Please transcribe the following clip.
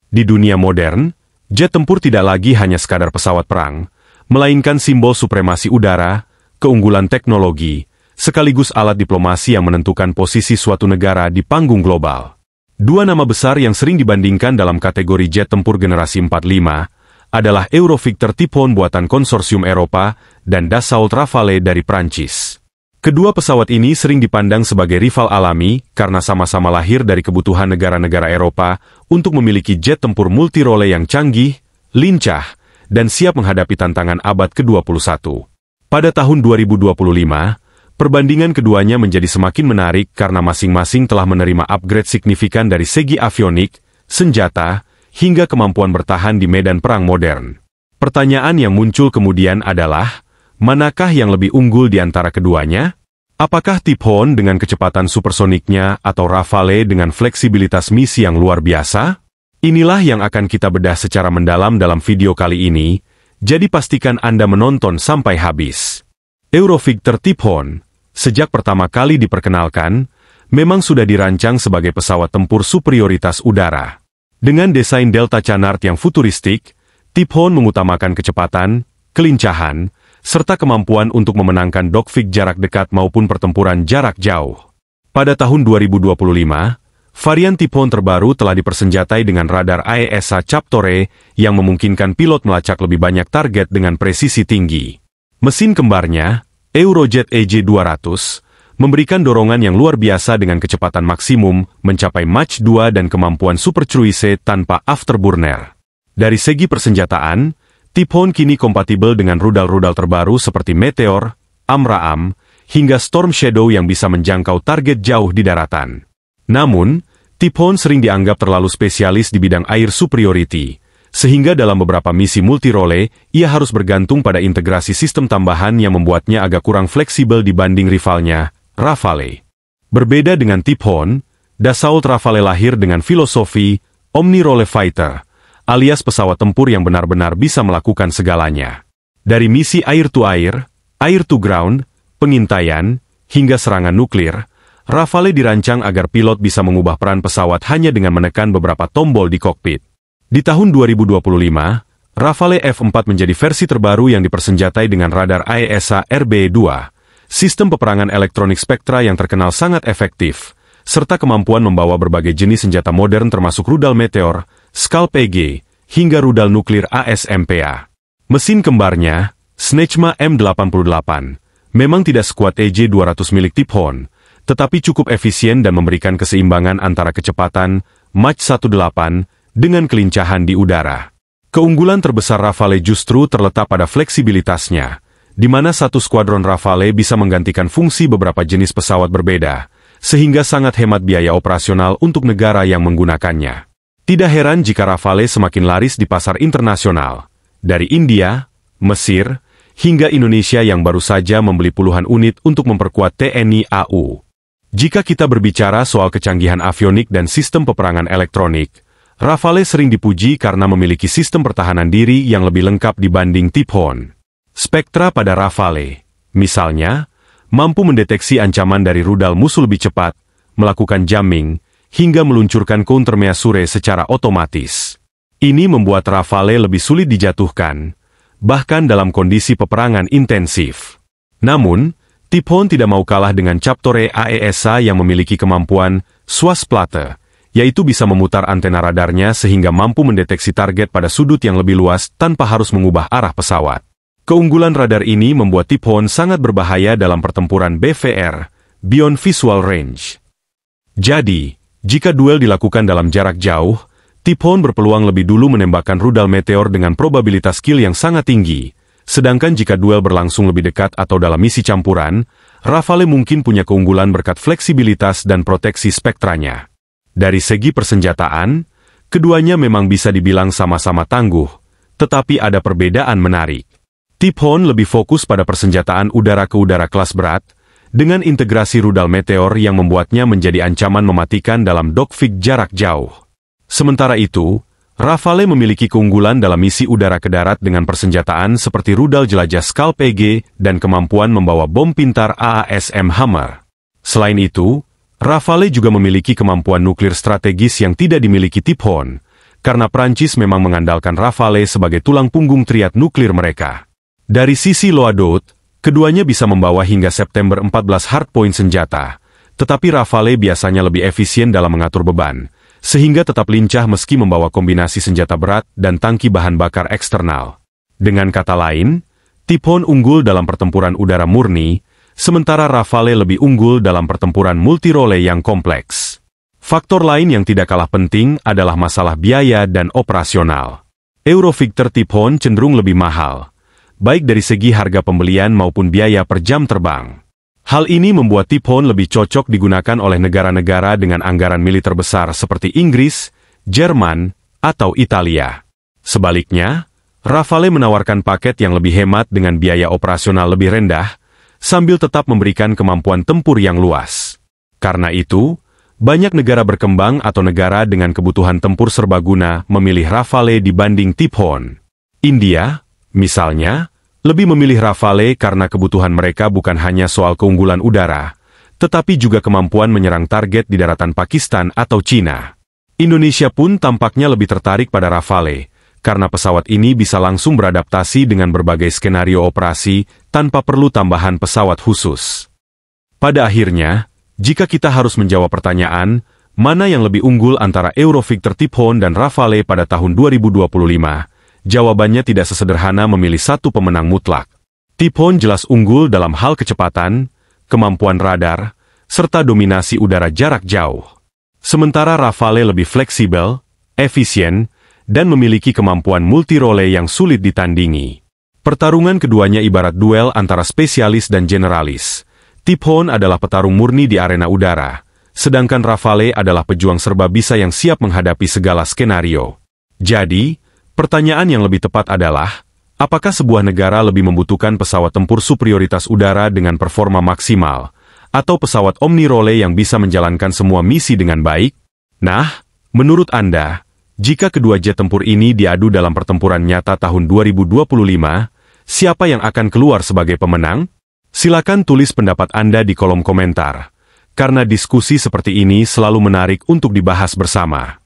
Di dunia modern, jet tempur tidak lagi hanya sekadar pesawat perang, melainkan simbol supremasi udara, keunggulan teknologi, sekaligus alat diplomasi yang menentukan posisi suatu negara di panggung global. Dua nama besar yang sering dibandingkan dalam kategori jet tempur generasi 45 adalah Eurofighter Typhoon buatan konsorsium Eropa dan Dassault Rafale dari Prancis. Kedua pesawat ini sering dipandang sebagai rival alami karena sama-sama lahir dari kebutuhan negara-negara Eropa untuk memiliki jet tempur multirole yang canggih, lincah, dan siap menghadapi tantangan abad ke-21. Pada tahun 2025, perbandingan keduanya menjadi semakin menarik karena masing-masing telah menerima upgrade signifikan dari segi avionik, senjata, hingga kemampuan bertahan di medan perang modern. Pertanyaan yang muncul kemudian adalah, manakah yang lebih unggul di antara keduanya? Apakah Typhoon dengan kecepatan supersoniknya atau Rafale dengan fleksibilitas misi yang luar biasa? Inilah yang akan kita bedah secara mendalam dalam video kali ini, jadi pastikan Anda menonton sampai habis. Eurofighter Typhoon, sejak pertama kali diperkenalkan, memang sudah dirancang sebagai pesawat tempur superioritas udara. Dengan desain Delta Canard yang futuristik, Typhoon mengutamakan kecepatan, kelincahan, serta kemampuan untuk memenangkan dogfight jarak dekat maupun pertempuran jarak jauh. Pada tahun 2025, varian Typhoon terbaru telah dipersenjatai dengan radar AESA Chaptore yang memungkinkan pilot melacak lebih banyak target dengan presisi tinggi. Mesin kembarnya, Eurojet EJ200, memberikan dorongan yang luar biasa dengan kecepatan maksimum mencapai Mach 2 dan kemampuan Super Cruise tanpa afterburner. Dari segi persenjataan, Typhoon kini kompatibel dengan rudal-rudal terbaru seperti Meteor, AMRAAM, hingga Storm Shadow yang bisa menjangkau target jauh di daratan. Namun, Typhoon sering dianggap terlalu spesialis di bidang air superiority, sehingga dalam beberapa misi multirole, ia harus bergantung pada integrasi sistem tambahan yang membuatnya agak kurang fleksibel dibanding rivalnya, Rafale. Berbeda dengan Typhoon, Dassault Rafale lahir dengan filosofi Omnirole Fighter, alias pesawat tempur yang benar-benar bisa melakukan segalanya. Dari misi air-to-air, air-to-ground, pengintaian, hingga serangan nuklir, Rafale dirancang agar pilot bisa mengubah peran pesawat hanya dengan menekan beberapa tombol di kokpit. Di tahun 2025, Rafale F4 menjadi versi terbaru yang dipersenjatai dengan radar AESA RB2, sistem peperangan elektronik Spectra yang terkenal sangat efektif, serta kemampuan membawa berbagai jenis senjata modern termasuk rudal Meteor, Scalp EG, hingga rudal nuklir ASMPA. Mesin kembarnya, Snechma M88, memang tidak sekuat EJ200 milik Typhoon, tetapi cukup efisien dan memberikan keseimbangan antara kecepatan, Mach 18, dengan kelincahan di udara. Keunggulan terbesar Rafale justru terletak pada fleksibilitasnya, di mana satu skuadron Rafale bisa menggantikan fungsi beberapa jenis pesawat berbeda, sehingga sangat hemat biaya operasional untuk negara yang menggunakannya. Tidak heran jika Rafale semakin laris di pasar internasional, dari India, Mesir, hingga Indonesia yang baru saja membeli puluhan unit untuk memperkuat TNI AU. Jika kita berbicara soal kecanggihan avionik dan sistem peperangan elektronik, Rafale sering dipuji karena memiliki sistem pertahanan diri yang lebih lengkap dibanding Typhoon. Spectra pada Rafale, misalnya, mampu mendeteksi ancaman dari rudal musuh lebih cepat, melakukan jamming, hingga meluncurkan countermeasure secara otomatis. Ini membuat Rafale lebih sulit dijatuhkan, bahkan dalam kondisi peperangan intensif. Namun, Typhoon tidak mau kalah dengan Chaptore AESA yang memiliki kemampuan Swasplate, yaitu bisa memutar antena radarnya sehingga mampu mendeteksi target pada sudut yang lebih luas tanpa harus mengubah arah pesawat. Keunggulan radar ini membuat Typhoon sangat berbahaya dalam pertempuran BVR, Beyond Visual Range. Jadi, jika duel dilakukan dalam jarak jauh, Typhoon berpeluang lebih dulu menembakkan rudal Meteor dengan probabilitas kill yang sangat tinggi, sedangkan jika duel berlangsung lebih dekat atau dalam misi campuran, Rafale mungkin punya keunggulan berkat fleksibilitas dan proteksi spektranya. Dari segi persenjataan, keduanya memang bisa dibilang sama-sama tangguh, tetapi ada perbedaan menarik. Typhoon lebih fokus pada persenjataan udara-ke-udara kelas berat, dengan integrasi rudal Meteor yang membuatnya menjadi ancaman mematikan dalam dogfight jarak jauh. Sementara itu, Rafale memiliki keunggulan dalam misi udara ke darat dengan persenjataan seperti rudal jelajah Scalp EG dan kemampuan membawa bom pintar AASM Hammer. Selain itu, Rafale juga memiliki kemampuan nuklir strategis yang tidak dimiliki Typhoon, karena Prancis memang mengandalkan Rafale sebagai tulang punggung triad nuklir mereka. Dari sisi loadout, keduanya bisa membawa hingga September 14 hardpoint senjata, tetapi Rafale biasanya lebih efisien dalam mengatur beban, sehingga tetap lincah meski membawa kombinasi senjata berat dan tangki bahan bakar eksternal. Dengan kata lain, Tiphon unggul dalam pertempuran udara murni, sementara Rafale lebih unggul dalam pertempuran multirole yang kompleks. Faktor lain yang tidak kalah penting adalah masalah biaya dan operasional. Eurovictor Tiphon cenderung lebih mahal, baik dari segi harga pembelian maupun biaya per jam terbang. Hal ini membuat Tiphon lebih cocok digunakan oleh negara-negara dengan anggaran militer besar seperti Inggris, Jerman, atau Italia. Sebaliknya, Rafale menawarkan paket yang lebih hemat dengan biaya operasional lebih rendah, sambil tetap memberikan kemampuan tempur yang luas. Karena itu, banyak negara berkembang atau negara dengan kebutuhan tempur serbaguna memilih Rafale dibanding Tiphon. India, misalnya, lebih memilih Rafale karena kebutuhan mereka bukan hanya soal keunggulan udara, tetapi juga kemampuan menyerang target di daratan Pakistan atau Cina. Indonesia pun tampaknya lebih tertarik pada Rafale, karena pesawat ini bisa langsung beradaptasi dengan berbagai skenario operasi tanpa perlu tambahan pesawat khusus. Pada akhirnya, jika kita harus menjawab pertanyaan, mana yang lebih unggul antara Eurovictor Tiphon dan Rafale pada tahun 2025, jawabannya tidak sesederhana memilih satu pemenang mutlak. Tiphon jelas unggul dalam hal kecepatan, kemampuan radar, serta dominasi udara jarak jauh. Sementara Rafale lebih fleksibel, efisien, dan memiliki kemampuan multirole yang sulit ditandingi. Pertarungan keduanya ibarat duel antara spesialis dan generalis. Tiphon adalah petarung murni di arena udara, sedangkan Rafale adalah pejuang serba bisa yang siap menghadapi segala skenario. Jadi, pertanyaan yang lebih tepat adalah, apakah sebuah negara lebih membutuhkan pesawat tempur superioritas udara dengan performa maksimal, atau pesawat omnirole yang bisa menjalankan semua misi dengan baik? Nah, menurut Anda, jika kedua jet tempur ini diadu dalam pertempuran nyata tahun 2025, siapa yang akan keluar sebagai pemenang? Silakan tulis pendapat Anda di kolom komentar, karena diskusi seperti ini selalu menarik untuk dibahas bersama.